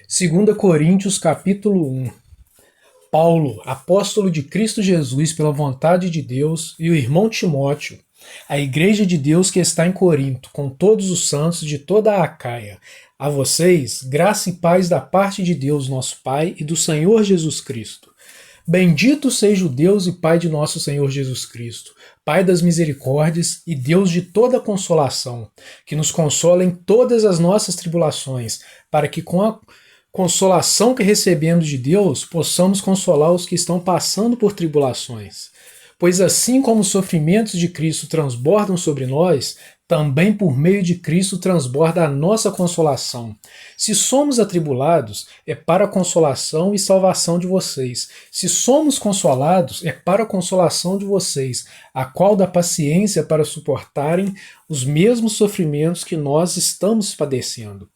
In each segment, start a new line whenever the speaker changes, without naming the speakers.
2 Coríntios capítulo 1. Paulo, apóstolo de Cristo Jesus pela vontade de Deus, e o irmão Timóteo, a igreja de Deus que está em Corinto, com todos os santos de toda a Acaia. A vocês, graça e paz da parte de Deus nosso Pai e do Senhor Jesus Cristo. Bendito seja o Deus e Pai de nosso Senhor Jesus Cristo, Pai das misericórdias e Deus de toda consolação, que nos consola em todas as nossas tribulações, para que com a consolação que recebemos de Deus, possamos consolar os que estão passando por tribulações. Pois assim como os sofrimentos de Cristo transbordam sobre nós, também por meio de Cristo transborda a nossa consolação. Se somos atribulados, é para a consolação e salvação de vocês. Se somos consolados, é para a consolação de vocês, a qual dá paciência para suportarem os mesmos sofrimentos que nós estamos padecendo.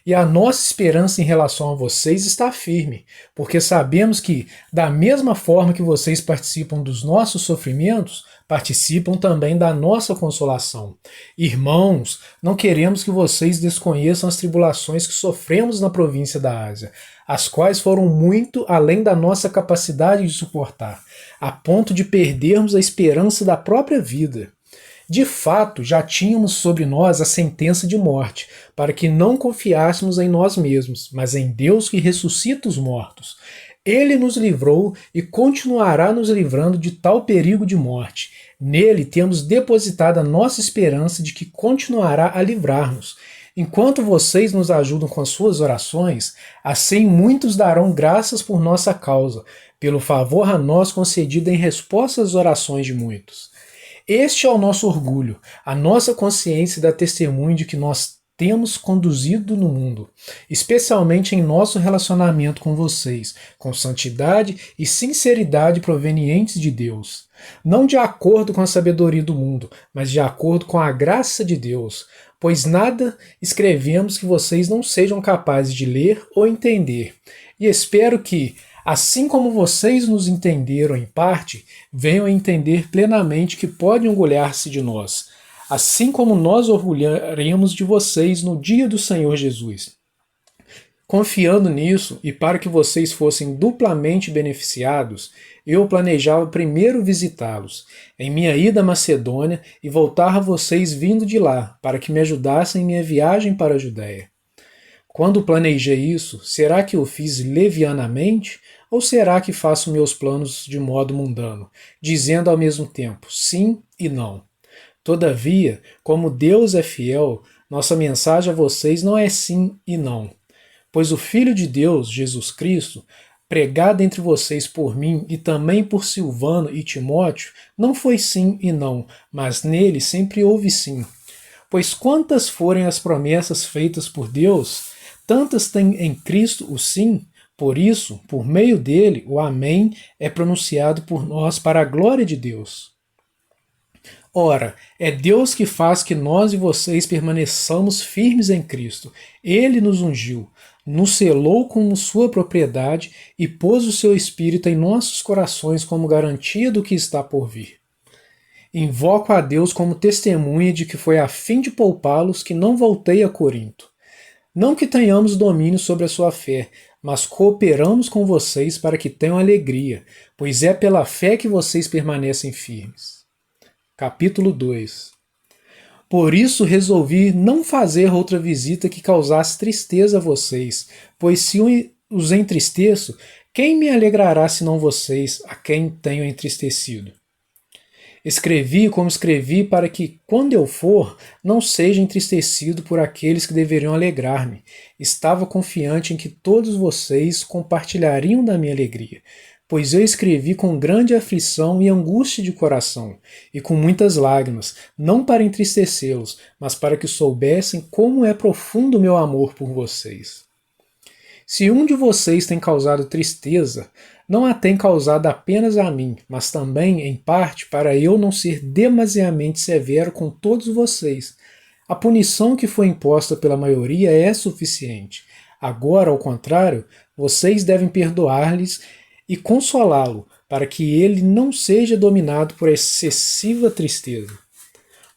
E a nossa esperança em relação a vocês está firme, porque sabemos que, da mesma forma que vocês participam dos nossos sofrimentos, participam também da nossa consolação. Irmãos, não queremos que vocês desconheçam as tribulações que sofremos na província da Ásia, as quais foram muito além da nossa capacidade de suportar, a ponto de perdermos a esperança da própria vida. De fato, já tínhamos sobre nós a sentença de morte, para que não confiássemos em nós mesmos, mas em Deus que ressuscita os mortos. Ele nos livrou e continuará nos livrando de tal perigo de morte. Nele temos depositado a nossa esperança de que continuará a livrar-nos. Enquanto vocês nos ajudam com as suas orações, assim muitos darão graças por nossa causa, pelo favor a nós concedido em resposta às orações de muitos. Este é o nosso orgulho, a nossa consciência dá testemunho de que nós temos conduzido no mundo, especialmente em nosso relacionamento com vocês, com santidade e sinceridade provenientes de Deus. Não de acordo com a sabedoria do mundo, mas de acordo com a graça de Deus, pois nada escrevemos que vocês não sejam capazes de ler ou entender. E espero que, assim como vocês nos entenderam em parte, venham a entender plenamente que podem orgulhar-se de nós, assim como nós orgulharemos de vocês no dia do Senhor Jesus. Confiando nisso, e para que vocês fossem duplamente beneficiados, eu planejava primeiro visitá-los, em minha ida à Macedônia, e voltar a vocês vindo de lá, para que me ajudassem em minha viagem para a Judéia. Quando planejei isso, será que eu fiz levianamente? Ou será que faço meus planos de modo mundano, dizendo ao mesmo tempo sim e não? Todavia, como Deus é fiel, nossa mensagem a vocês não é sim e não. Pois o Filho de Deus, Jesus Cristo, pregado entre vocês por mim e também por Silvano e Timóteo, não foi sim e não, mas nele sempre houve sim. Pois quantas forem as promessas feitas por Deus, tantas tem em Cristo o sim. Por isso, por meio dele, o Amém é pronunciado por nós para a glória de Deus. Ora, é Deus que faz que nós e vocês permaneçamos firmes em Cristo. Ele nos ungiu, nos selou como sua propriedade e pôs o seu Espírito em nossos corações como garantia do que está por vir. Invoco a Deus como testemunha de que foi a fim de poupá-los que não voltei a Corinto. Não que tenhamos domínio sobre a sua fé, mas cooperamos com vocês para que tenham alegria, pois é pela fé que vocês permanecem firmes. Capítulo 2. Por isso resolvi não fazer outra visita que causasse tristeza a vocês, pois se os entristeço, quem me alegrará senão vocês, a quem tenho entristecido? Escrevi como escrevi para que, quando eu for, não seja entristecido por aqueles que deveriam alegrar-me. Estava confiante em que todos vocês compartilhariam da minha alegria, pois eu escrevi com grande aflição e angústia de coração, e com muitas lágrimas, não para entristecê-los, mas para que soubessem como é profundo o meu amor por vocês. Se um de vocês tem causado tristeza, não a tem causado apenas a mim, mas também, em parte, para eu não ser demasiadamente severo com todos vocês. A punição que foi imposta pela maioria é suficiente. Agora, ao contrário, vocês devem perdoar-lhes e consolá-lo, para que ele não seja dominado por excessiva tristeza.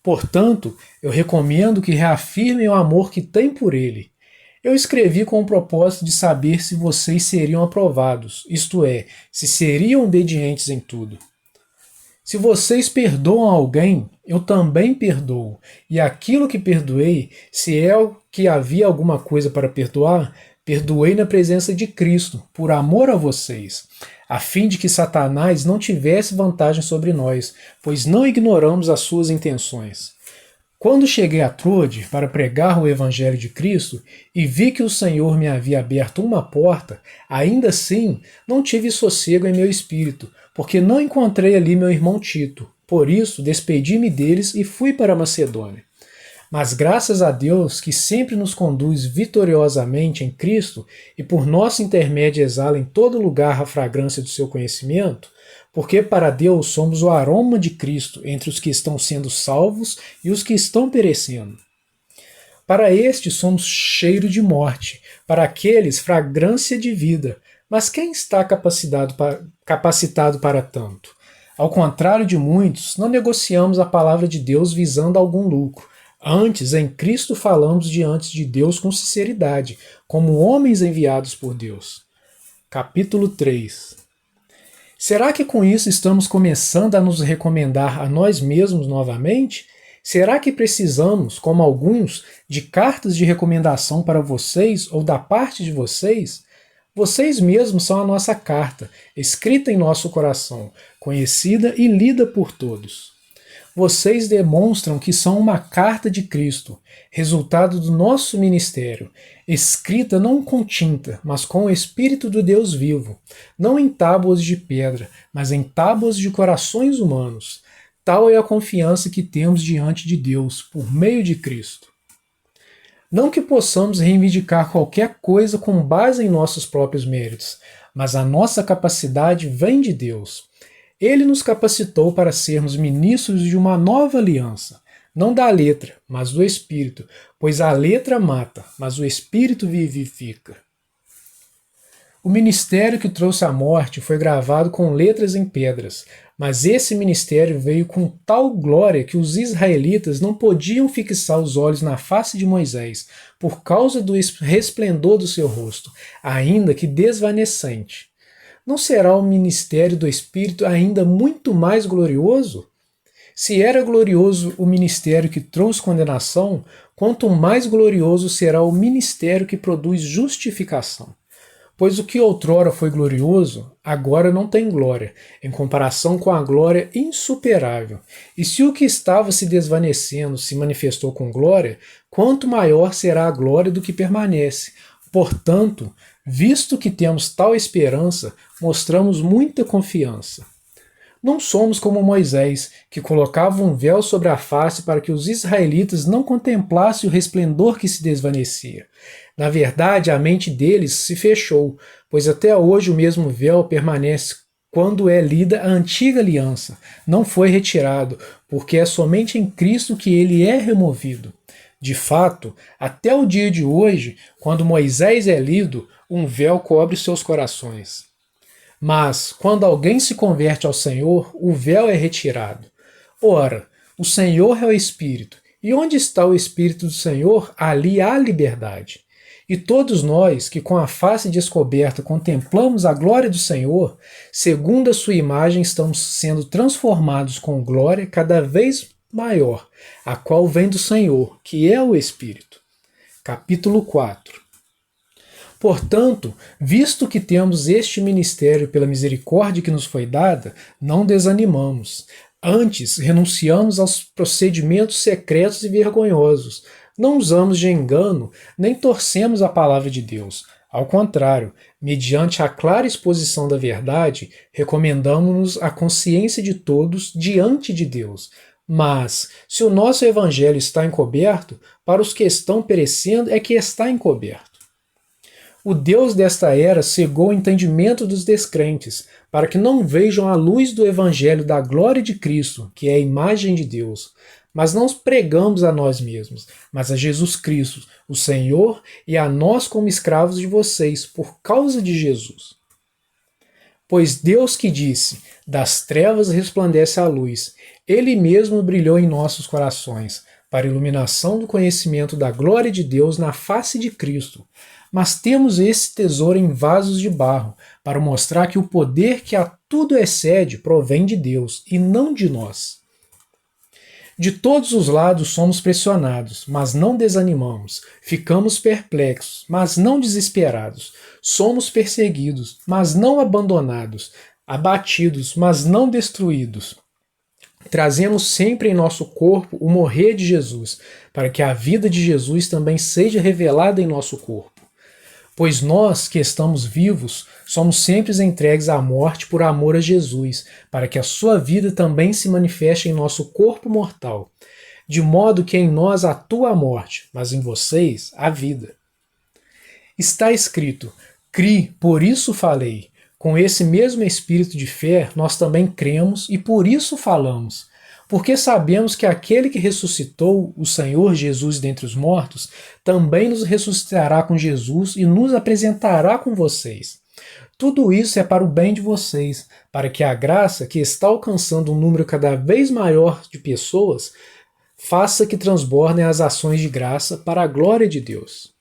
Portanto, eu recomendo que reafirmem o amor que têm por ele. Eu escrevi com o propósito de saber se vocês seriam aprovados, isto é, se seriam obedientes em tudo. Se vocês perdoam alguém, eu também perdoo, e aquilo que perdoei, se é o que havia alguma coisa para perdoar, perdoei na presença de Cristo, por amor a vocês, a fim de que Satanás não tivesse vantagem sobre nós, pois não ignoramos as suas intenções. Quando cheguei a Troade para pregar o Evangelho de Cristo e vi que o Senhor me havia aberto uma porta, ainda assim não tive sossego em meu espírito, porque não encontrei ali meu irmão Tito. Por isso, despedi-me deles e fui para a Macedônia. Mas graças a Deus, que sempre nos conduz vitoriosamente em Cristo e por nosso intermédio exala em todo lugar a fragrância do seu conhecimento, porque para Deus somos o aroma de Cristo entre os que estão sendo salvos e os que estão perecendo. Para estes somos cheiro de morte, para aqueles fragrância de vida. Mas quem está capacitado para tanto? Ao contrário de muitos, não negociamos a palavra de Deus visando algum lucro. Antes, em Cristo falamos diante de Deus com sinceridade, como homens enviados por Deus. Capítulo 3. Será que com isso estamos começando a nos recomendar a nós mesmos novamente? Será que precisamos, como alguns, de cartas de recomendação para vocês ou da parte de vocês? Vocês mesmos são a nossa carta, escrita em nosso coração, conhecida e lida por todos. Vocês demonstram que são uma carta de Cristo, resultado do nosso ministério, escrita não com tinta, mas com o Espírito do Deus vivo, não em tábuas de pedra, mas em tábuas de corações humanos. Tal é a confiança que temos diante de Deus, por meio de Cristo. Não que possamos reivindicar qualquer coisa com base em nossos próprios méritos, mas a nossa capacidade vem de Deus. Ele nos capacitou para sermos ministros de uma nova aliança, não da letra, mas do Espírito, pois a letra mata, mas o Espírito vivifica. O ministério que trouxe a morte foi gravado com letras em pedras, mas esse ministério veio com tal glória que os israelitas não podiam fixar os olhos na face de Moisés, por causa do resplendor do seu rosto, ainda que desvanecente. Não será o ministério do Espírito ainda muito mais glorioso? Se era glorioso o ministério que trouxe condenação, quanto mais glorioso será o ministério que produz justificação. Pois o que outrora foi glorioso, agora não tem glória, em comparação com a glória insuperável. E se o que estava se desvanecendo se manifestou com glória, quanto maior será a glória do que permanece. Portanto, visto que temos tal esperança, mostramos muita confiança. Não somos como Moisés, que colocava um véu sobre a face para que os israelitas não contemplassem o resplendor que se desvanecia. Na verdade, a mente deles se fechou, pois até hoje o mesmo véu permanece quando é lida a antiga aliança. Não foi retirado, porque é somente em Cristo que ele é removido. De fato, até o dia de hoje, quando Moisés é lido, um véu cobre seus corações. Mas, quando alguém se converte ao Senhor, o véu é retirado. Ora, o Senhor é o Espírito, e onde está o Espírito do Senhor, ali há liberdade. E todos nós, que com a face descoberta contemplamos a glória do Senhor, segundo a sua imagem estamos sendo transformados com glória cada vez maior, a qual vem do Senhor, que é o Espírito. Capítulo 4. Portanto, visto que temos este ministério pela misericórdia que nos foi dada, não desanimamos. Antes, renunciamos aos procedimentos secretos e vergonhosos. Não usamos de engano, nem torcemos a palavra de Deus. Ao contrário, mediante a clara exposição da verdade, recomendamos-nos a consciência de todos diante de Deus. Mas, se o nosso evangelho está encoberto, para os que estão perecendo é que está encoberto. O Deus desta era cegou o entendimento dos descrentes, para que não vejam a luz do evangelho da glória de Cristo, que é a imagem de Deus. Mas não pregamos a nós mesmos, mas a Jesus Cristo, o Senhor, e a nós como escravos de vocês, por causa de Jesus. Pois Deus que disse, das trevas resplandece a luz, Ele mesmo brilhou em nossos corações, para a iluminação do conhecimento da glória de Deus na face de Cristo. Mas temos esse tesouro em vasos de barro, para mostrar que o poder que a tudo excede provém de Deus e não de nós. De todos os lados somos pressionados, mas não desanimamos. Ficamos perplexos, mas não desesperados. Somos perseguidos, mas não abandonados. Abatidos, mas não destruídos. Trazemos sempre em nosso corpo o morrer de Jesus, para que a vida de Jesus também seja revelada em nosso corpo. Pois nós, que estamos vivos, somos sempre entregues à morte por amor a Jesus, para que a sua vida também se manifeste em nosso corpo mortal. De modo que em nós atua a morte, mas em vocês a vida. Está escrito: "Cri, por isso falei". Com esse mesmo espírito de fé, nós também cremos e por isso falamos. Porque sabemos que aquele que ressuscitou o Senhor Jesus dentre os mortos, também nos ressuscitará com Jesus e nos apresentará com vocês. Tudo isso é para o bem de vocês, para que a graça, que está alcançando um número cada vez maior de pessoas, faça que transbordem as ações de graça para a glória de Deus.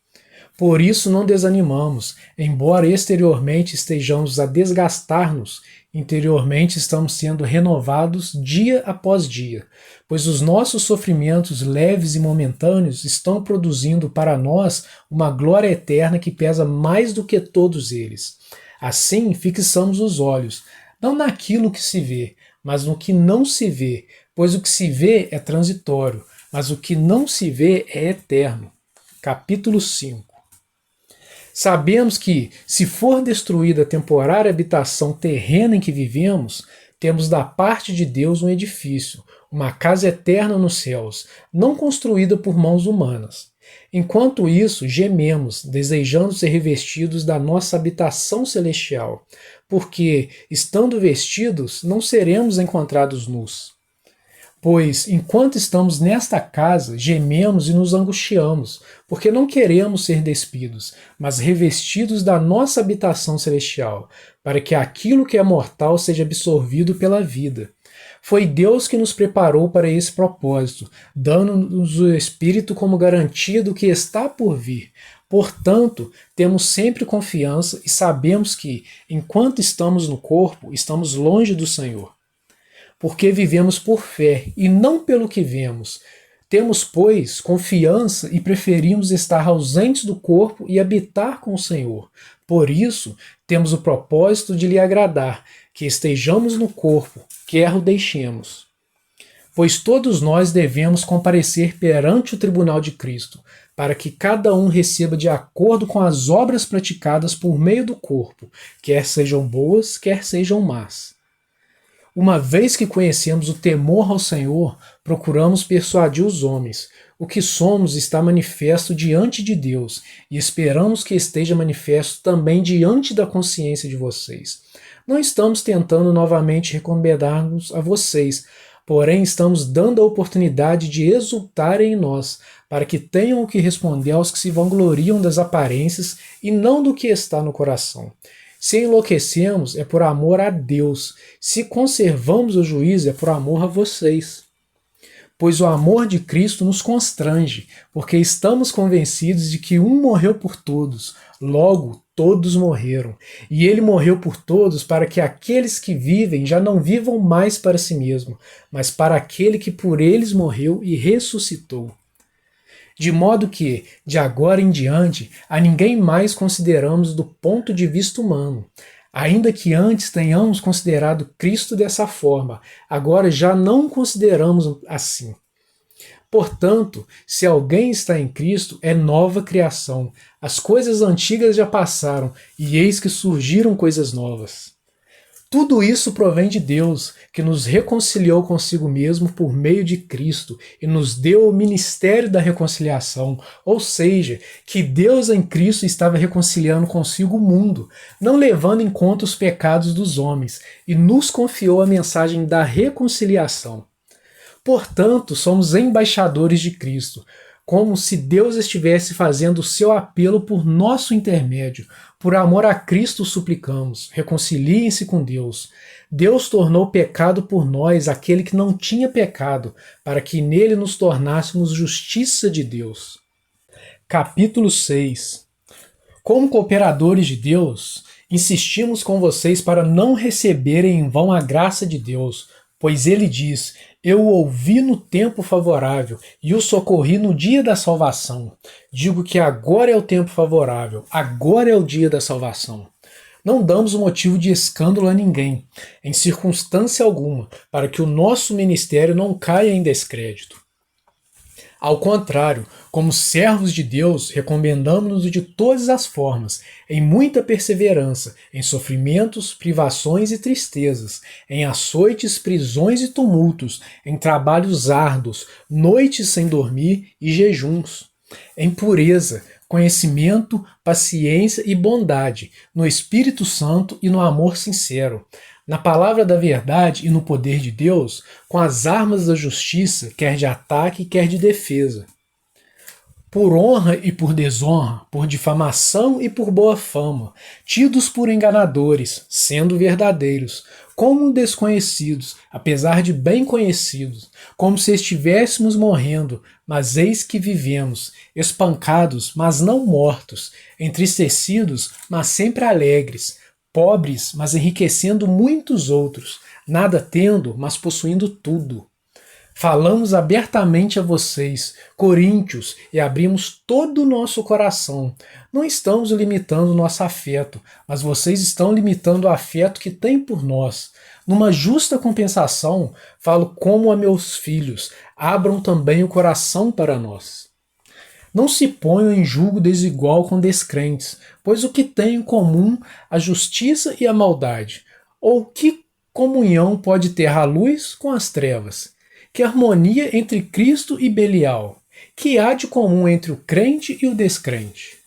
Por isso não desanimamos, embora exteriormente estejamos a desgastar-nos, interiormente estamos sendo renovados dia após dia, pois os nossos sofrimentos leves e momentâneos estão produzindo para nós uma glória eterna que pesa mais do que todos eles. Assim, fixamos os olhos, não naquilo que se vê, mas no que não se vê, pois o que se vê é transitório, mas o que não se vê é eterno. Capítulo 5. Sabemos que, se for destruída a temporária habitação terrena em que vivemos, temos da parte de Deus um edifício, uma casa eterna nos céus, não construída por mãos humanas. Enquanto isso, gememos, desejando ser revestidos da nossa habitação celestial, porque, estando vestidos, não seremos encontrados nus. Pois, enquanto estamos nesta casa, gememos e nos angustiamos, porque não queremos ser despidos, mas revestidos da nossa habitação celestial, para que aquilo que é mortal seja absorvido pela vida. Foi Deus que nos preparou para esse propósito, dando-nos o Espírito como garantia do que está por vir. Portanto, temos sempre confiança e sabemos que, enquanto estamos no corpo, estamos longe do Senhor. Porque vivemos por fé e não pelo que vemos. Temos, pois, confiança e preferimos estar ausentes do corpo e habitar com o Senhor. Por isso, temos o propósito de lhe agradar, que estejamos no corpo, quer o deixemos. Pois todos nós devemos comparecer perante o tribunal de Cristo, para que cada um receba de acordo com as obras praticadas por meio do corpo, quer sejam boas, quer sejam más. Uma vez que conhecemos o temor ao Senhor, procuramos persuadir os homens. O que somos está manifesto diante de Deus, e esperamos que esteja manifesto também diante da consciência de vocês. Não estamos tentando novamente recomendar-nos a vocês, porém estamos dando a oportunidade de exultarem em nós, para que tenham o que responder aos que se vangloriam das aparências e não do que está no coração. Se enlouquecemos, é por amor a Deus. Se conservamos o juízo, é por amor a vocês. Pois o amor de Cristo nos constrange, porque estamos convencidos de que um morreu por todos, logo todos morreram. E ele morreu por todos para que aqueles que vivem já não vivam mais para si mesmo, mas para aquele que por eles morreu e ressuscitou. De modo que, de agora em diante, a ninguém mais consideramos do ponto de vista humano. Ainda que antes tenhamos considerado Cristo dessa forma, agora já não o consideramos assim. Portanto, se alguém está em Cristo, é nova criação. As coisas antigas já passaram, e eis que surgiram coisas novas. Tudo isso provém de Deus, que nos reconciliou consigo mesmo por meio de Cristo e nos deu o ministério da reconciliação, ou seja, que Deus em Cristo estava reconciliando consigo o mundo, não levando em conta os pecados dos homens, e nos confiou a mensagem da reconciliação. Portanto, somos embaixadores de Cristo, como se Deus estivesse fazendo o seu apelo por nosso intermédio. Por amor a Cristo suplicamos, reconciliem-se com Deus. Deus tornou pecado por nós aquele que não tinha pecado, para que nele nos tornássemos justiça de Deus. Capítulo 6. Como cooperadores de Deus, insistimos com vocês para não receberem em vão a graça de Deus, pois ele diz: eu o ouvi no tempo favorável e o socorri no dia da salvação. Digo que agora é o tempo favorável, agora é o dia da salvação. Não damos motivo de escândalo a ninguém, em circunstância alguma, para que o nosso ministério não caia em descrédito. Ao contrário, como servos de Deus, recomendamos-nos de todas as formas, em muita perseverança, em sofrimentos, privações e tristezas, em açoites, prisões e tumultos, em trabalhos árduos, noites sem dormir e jejuns, em pureza, conhecimento, paciência e bondade, no Espírito Santo e no amor sincero, na palavra da verdade e no poder de Deus, com as armas da justiça, quer de ataque, quer de defesa. Por honra e por desonra, por difamação e por boa fama, tidos por enganadores, sendo verdadeiros, como desconhecidos, apesar de bem conhecidos, como se estivéssemos morrendo, mas eis que vivemos, espancados, mas não mortos, entristecidos, mas sempre alegres, pobres, mas enriquecendo muitos outros, nada tendo, mas possuindo tudo. Falamos abertamente a vocês, coríntios, e abrimos todo o nosso coração. Não estamos limitando nosso afeto, mas vocês estão limitando o afeto que têm por nós. Numa justa compensação, falo como a meus filhos, abram também o coração para nós. Não se ponham em julgo desigual com descrentes, pois o que tem em comum a justiça e a maldade? Ou que comunhão pode ter a luz com as trevas? Que harmonia entre Cristo e Belial? Que há de comum entre o crente e o descrente?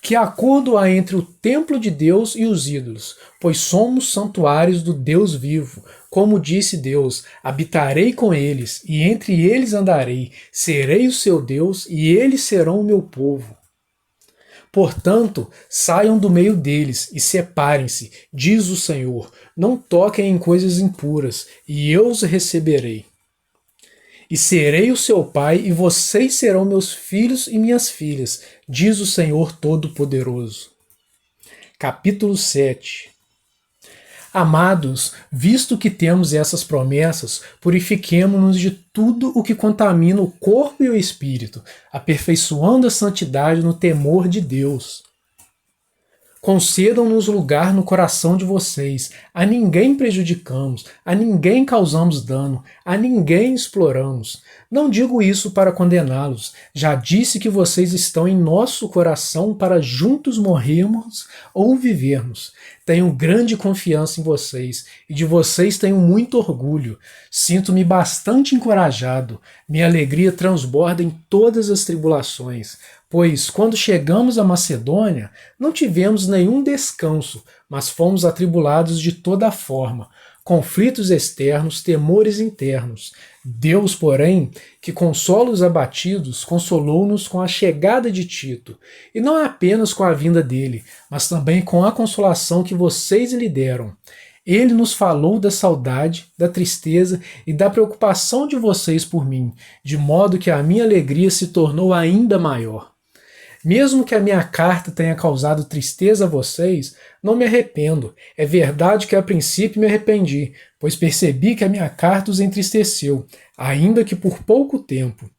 Que acordo há entre o templo de Deus e os ídolos? Pois somos santuários do Deus vivo. Como disse Deus, habitarei com eles, e entre eles andarei, serei o seu Deus, e eles serão o meu povo. Portanto, saiam do meio deles e separem-se, diz o Senhor, não toquem em coisas impuras, e eu os receberei. E serei o seu pai, e vocês serão meus filhos e minhas filhas, diz o Senhor Todo-Poderoso. Capítulo 7. Amados, visto que temos essas promessas, purifiquemo-nos de tudo o que contamina o corpo e o espírito, aperfeiçoando a santidade no temor de Deus. Concedam-nos lugar no coração de vocês. A ninguém prejudicamos, a ninguém causamos dano, a ninguém exploramos. Não digo isso para condená-los. Já disse que vocês estão em nosso coração para juntos morrermos ou vivermos. Tenho grande confiança em vocês e de vocês tenho muito orgulho. Sinto-me bastante encorajado. Minha alegria transborda em todas as tribulações. Pois, quando chegamos à Macedônia, não tivemos nenhum descanso, mas fomos atribulados de toda forma, conflitos externos, temores internos. Deus, porém, que consola os abatidos, consolou-nos com a chegada de Tito, e não apenas com a vinda dele, mas também com a consolação que vocês lhe deram. Ele nos falou da saudade, da tristeza e da preocupação de vocês por mim, de modo que a minha alegria se tornou ainda maior. Mesmo que a minha carta tenha causado tristeza a vocês, não me arrependo. É verdade que a princípio me arrependi, pois percebi que a minha carta os entristeceu, ainda que por pouco tempo.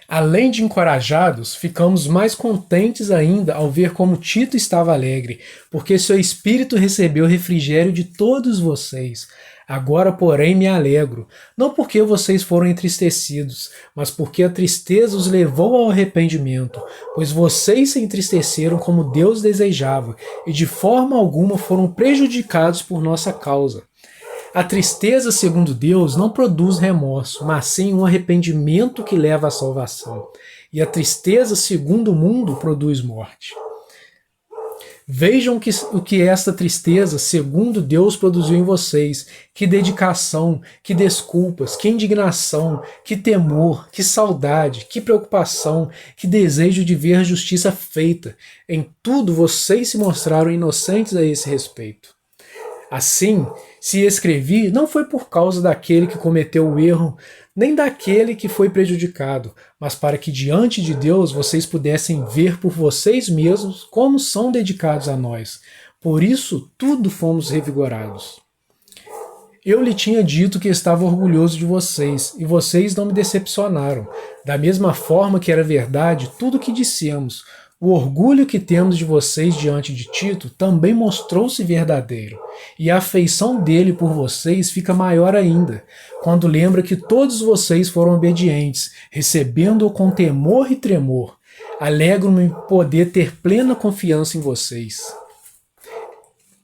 Além de encorajados, ficamos mais contentes ainda ao ver como Tito estava alegre, porque seu espírito recebeu refrigério de todos vocês. Agora, porém, me alegro, não porque vocês foram entristecidos, mas porque a tristeza os levou ao arrependimento, pois vocês se entristeceram como Deus desejava, e de forma alguma foram prejudicados por nossa causa. A tristeza, segundo Deus, não produz remorso, mas sim um arrependimento que leva à salvação. E a tristeza, segundo o mundo, produz morte. Vejam o que esta tristeza, segundo Deus, produziu em vocês. Que dedicação, que desculpas, que indignação, que temor, que saudade, que preocupação, que desejo de ver justiça feita. Em tudo vocês se mostraram inocentes a esse respeito. Assim, se escrevi, não foi por causa daquele que cometeu o erro, nem daquele que foi prejudicado, mas para que diante de Deus vocês pudessem ver por vocês mesmos como são dedicados a nós. Por isso, tudo fomos revigorados. Eu lhe tinha dito que estava orgulhoso de vocês, e vocês não me decepcionaram. Da mesma forma que era verdade tudo o que dissemos, o orgulho que temos de vocês diante de Tito também mostrou-se verdadeiro, e a afeição dele por vocês fica maior ainda, quando lembra que todos vocês foram obedientes, recebendo-o com temor e tremor. Alegro-me em poder ter plena confiança em vocês.